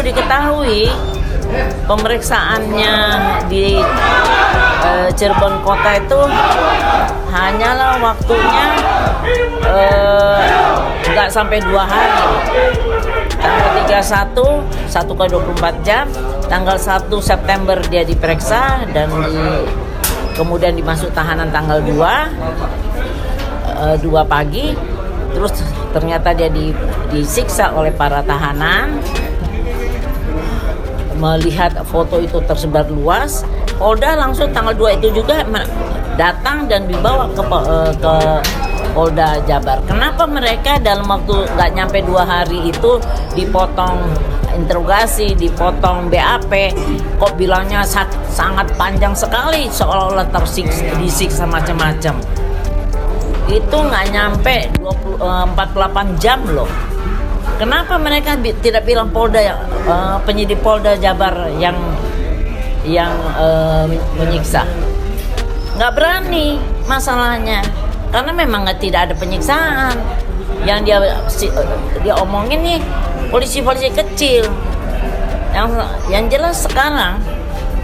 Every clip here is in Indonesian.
diketahui pemeriksaannya di Cirebon Kota itu hanyalah waktunya nggak sampai 2 hari. Tanggal 31, 1 kali 24 jam. Tanggal 1 September dia diperiksa dan kemudian dimasuk tahanan tanggal 2 pagi. Terus ternyata dia disiksa oleh para tahanan. Melihat foto itu tersebar luas, Polda langsung tanggal 2 itu juga datang dan dibawa ke Polda Jabar. Kenapa mereka dalam waktu nggak nyampe 2 hari itu dipotong interogasi, dipotong BAP, kok bilangnya sangat panjang sekali, seolah-olah disiksa macam-macam. Itu nggak nyampe 48 jam loh. Kenapa mereka tidak bilang Polda, penyidik Polda Jabar yang menyiksa? Nggak berani masalahnya, karena memang tidak ada penyiksaan. Yang dia omongin nih polisi-polisi kecil. Yang jelas sekarang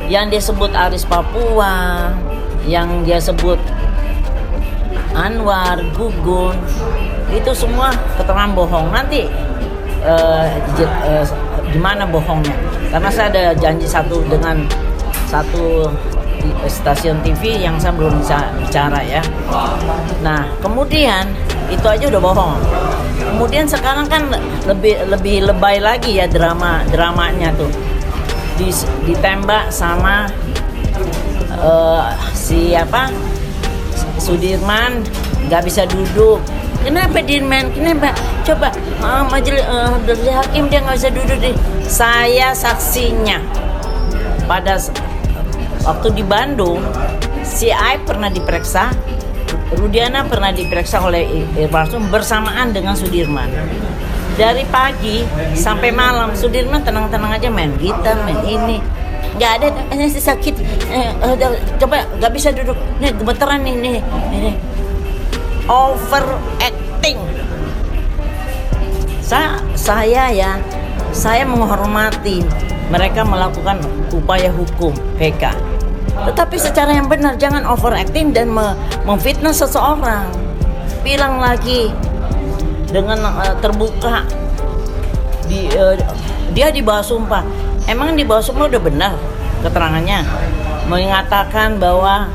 yang dia sebut Aris Papua, yang dia sebut Anwar, Gugun, itu semua keterangan bohong. Nanti gimana bohongnya? Karena saya ada janji dengan satu stasiun TV yang saya belum bisa bicara ya. Nah, kemudian itu aja udah bohong. Kemudian sekarang kan lebih lebay lagi ya dramanya tuh. Ditembak sama siapa? Sudirman, nggak bisa duduk. Kenapa Dirman? Kenapa? Coba majelis hakim dia nggak bisa duduk deh. Saya saksinya. Pada waktu di Bandung, si Aib pernah diperiksa, Rudiana pernah diperiksa oleh Irwasum bersamaan dengan Sudirman. Dari pagi sampai malam, Sudirman tenang-tenang aja main gitar, main ini. Nggak ada, ini sakit. Coba nggak bisa duduk. Nih gemeteran nih. Overacting. Saya menghormati mereka melakukan upaya hukum PK. Tetapi secara yang benar, jangan overacting dan memfitnah seseorang. Bilang lagi dengan terbuka dia di bawah sumpah. Emang di bawah sumpah udah benar keterangannya, mengatakan bahwa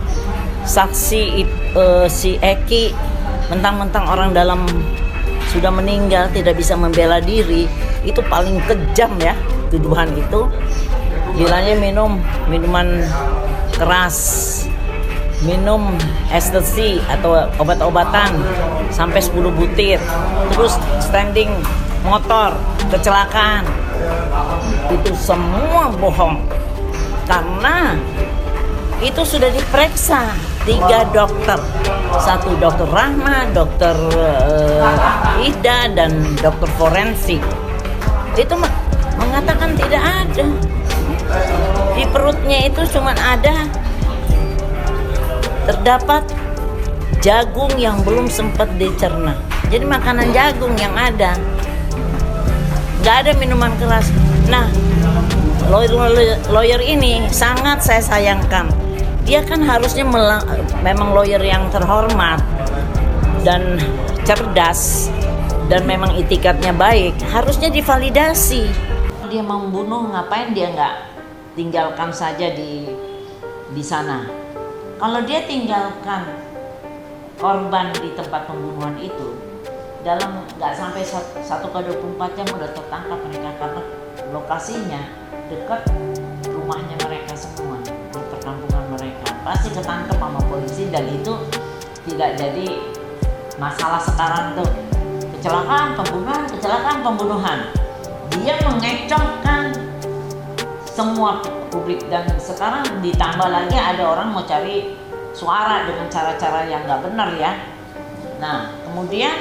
saksi si Eki mentang-mentang orang dalam sudah meninggal tidak bisa membela diri, itu paling kejam ya tuduhan itu. Bilangnya minum minuman keras, minum ekstasi atau obat-obatan sampai 10 butir, terus standing motor, kecelakaan. Itu semua bohong, karena itu sudah diperiksa 3 dokter, 1 dokter Rahma, dokter Ida, dan dokter forensik. Itu mengatakan tidak ada. Di perutnya itu cuma terdapat jagung yang belum sempat dicerna. Jadi makanan jagung yang ada, nggak ada minuman keras. Nah, lawyer ini sangat saya sayangkan. Dia kan harusnya memang lawyer yang terhormat dan cerdas dan memang itikadnya baik, harusnya divalidasi. Dia mau membunuh, ngapain dia nggak tinggalkan saja di sana? Kalau dia tinggalkan korban di tempat pembunuhan itu, dalam nggak sampai 1x24 jam udah tertangkap mereka, karena lokasinya dekat rumahnya mereka semua, di perkampungan mereka. Pasti ketangkep sama polisi, dan itu tidak jadi masalah sekarang tuh. Kecelakaan pembunuhan. Dia mengecohkan semua publik, dan sekarang ditambah lagi ada orang mau cari suara dengan cara-cara yang nggak benar ya. Nah, kemudian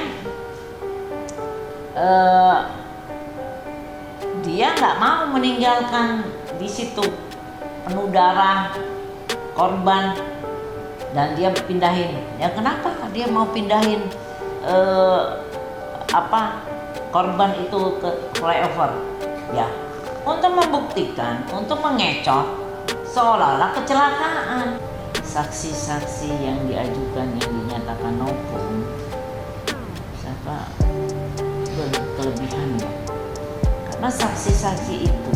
dia nggak mau meninggalkan di situ penuh darah korban, dan dia pindahin. Ya kenapa dia mau pindahin korban itu ke flyover? Ya untuk membuktikan, untuk mengecoh seolah-olah kecelakaan. Saksi-saksi yang diajukan yang dinyatakan novum siapa berkelebihan ya? Karena saksi-saksi itu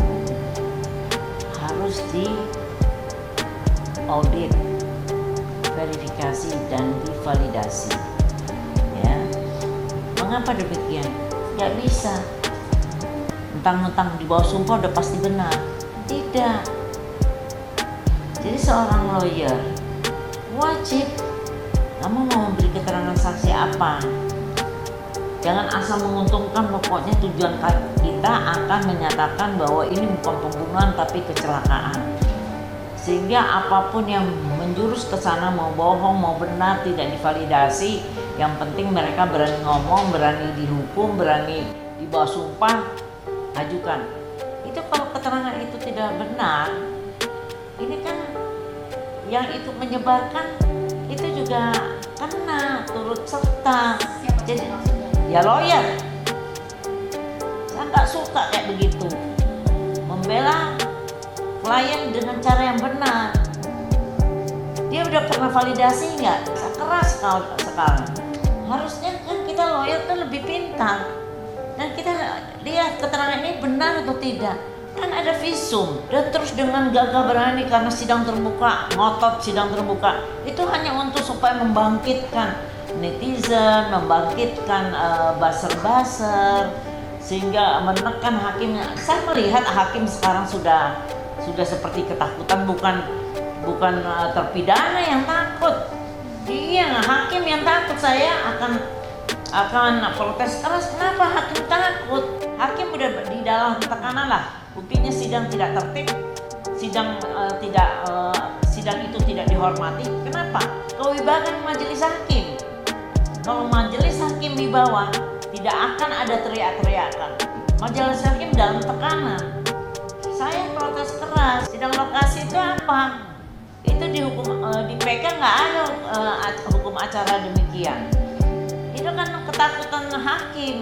harus di audit, verifikasi dan divalidasi. Ya, mengapa demikian? Nggak bisa mentang-mentang di bawah sumpah udah pasti benar. Tidak. Jadi seorang lawyer wajib, kamu mau memberi keterangan saksi apa? Jangan asal menguntungkan, pokoknya tujuan kita akan menyatakan bahwa ini bukan pembunuhan tapi kecelakaan. Sehingga apapun yang menjurus ke sana, mau bohong, mau benar, tidak divalidasi. Yang penting mereka berani ngomong, berani dihukum, berani di bawah sumpah, ajukan. Itu kalau keterangan itu tidak benar, ini kan yang itu menyebarkan itu juga kena turut serta. Jadi ya lawyer, saya nggak suka kayak begitu, membela klien dengan cara yang benar. Dia udah pernah validasi nggak? Keras sekarang. Harusnya kan kita lawyer kan lebih pintar dan kita lihat keterangan ini benar atau tidak. Kan ada visum dan terus dengan gagah berani karena sidang terbuka, ngotot sidang terbuka. Itu hanya untuk supaya membangkitkan netizen, membangkitkan buzzer-buzzer, sehingga menekan hakim. Saya melihat hakim sekarang sudah seperti ketakutan, bukan terpidana yang takut. Dia hakim yang takut. Saya akan protes keras. Kenapa hakim takut? Hakim udah di dalam tekanan lah. Buktinya sidang tidak tertib, sidang itu tidak dihormati. Kenapa? Kewibawaan majelis hakim. Kalau majelis hakim di bawah, tidak akan ada teriak-teriakan. Majelis hakim dalam tekanan. Saya protes keras. Sidang lokasi itu apa? Itu dihukum di PK nggak ada hukum acara demikian. Itu kan ketakutan hakim.